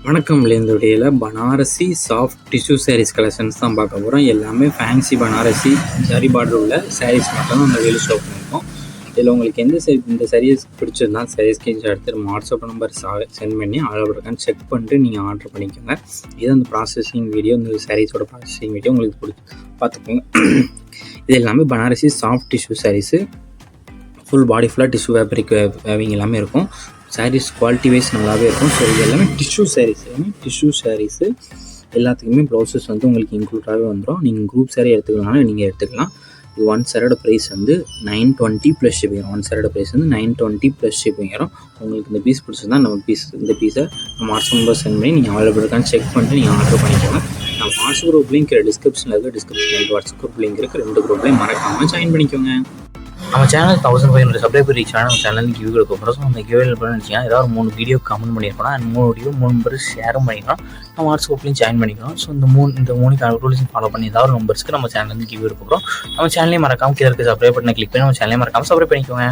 வணக்கம். இந்த வீடியோவில் Banarasi soft tissue sarees collections தான் பார்க்க போகிறோம். எல்லாமே ஃபேன்சி பனாரசி ஜரி பார்டர் உள்ள சாரீஸ் மட்டும் தான் அந்த வீடியோ ஷோ பண்ணியிருக்கோம். இதில் உங்களுக்கு இந்த சாரீஸ் பிடிச்சிருந்தா சாரீஸ் ஸ்கிரீன்ஷாட் எடுத்து வாட்ஸ்அப் நம்பர் சென்ட் பண்ணி ஆர்டர் இருக்கான்னு செக் பண்ணிட்டு நீங்கள் ஆர்டர் பண்ணிக்கோங்க. இது அந்த ப்ராசஸிங் வீடியோ, இந்த சாரீஸோட ப்ராசஸிங் வீடியோ உங்களுக்கு பார்த்துக்கோங்க. இது எல்லாமே Banarasi soft tissue sarees. Full body ஃபுல்லாக டிஷ்யூ ஃபேப்ரிக் வேவிங் எல்லாமே இருக்கும். சாரீஸ் குவாலிட்டி வைஸ் நல்லாவே இருக்கும். ஸோ இது எல்லாமே டிஷ்யூ சாரீஸு எல்லாத்துக்குமே ப்ளவுசஸ் வந்து உங்களுக்கு இன்க்ளூடாகவே வந்துடும். நீங்கள் குரூப் சாரீ எடுத்துக்கலாம்னாலும் நீங்கள் எடுத்துக்கலாம். இது ஒன் சாரோட ப்ரைஸ் வந்து 920 ப்ளஸ் ஷிப்பிங். ஒன் சாரோட ப்ரைஸ் வந்து 920 ப்ளஸ் ஷிப்பிங் வரும். உங்களுக்கு இந்த பீஸ் பிடிச்சிருந்தா இந்த பீஸை நம்ம வாட்ஸ்அப் நம்பர் சென்ட் பண்ணி நீங்கள் அவைலபிள் இருக்கான்னு செக் பண்ணிட்டு நீங்கள் ஆர்டர் பண்ணிக்கோங்க. நம்ம வாட்ஸ்அப் குரூப் லிங்க் டிஸ்கிரிப்ஷனில் இருக்குது. டிஸ்கிரிப்ஷனில் வாட்ஸ்அப் குரூப் லிங்க் இருக்குது. 2 குரூப்லேயும் மறக்காமல் ஜாயின் பண்ணிக்கோங்க. நம்ம சேனல் 1500 சப்ஸ்கிரைபர் ரீச் ஆனால் நம்ம சேனலுக்கு கிவ்வே கொடுக்க போகிறோம். ஸோ அந்த கிவ்வே பண்ணிச்சிங்கன்னா ஏதாவது 3 வீடியோ கமெண்ட் பண்ணியிருக்கோம். அந்த 3 வீடியோ 3 பேர் ஷேரும் பண்ணிக்கலாம். நம்ம வாட்ஸ்அப்லேயும் ஜாயின் பண்ணிக்கலாம். ஸோ இந்த 3 ரூல்ஸும் ஃபாலோ பண்ணி ஏதாவது நம்பர்ஸ்க்கு நம்ம சேனல் கிவ்வே கொடுக்க போகிறோம். நம்ம சேனலையும் மறக்காமல் கீழே இருக்க சப்ஸ்கிரைப் பட்டனை கிளிக் பண்ணி நம்ம சேனலையும் மறக்காமல் சப்ஸ்கிரைப் பண்ணிக்கோங்க.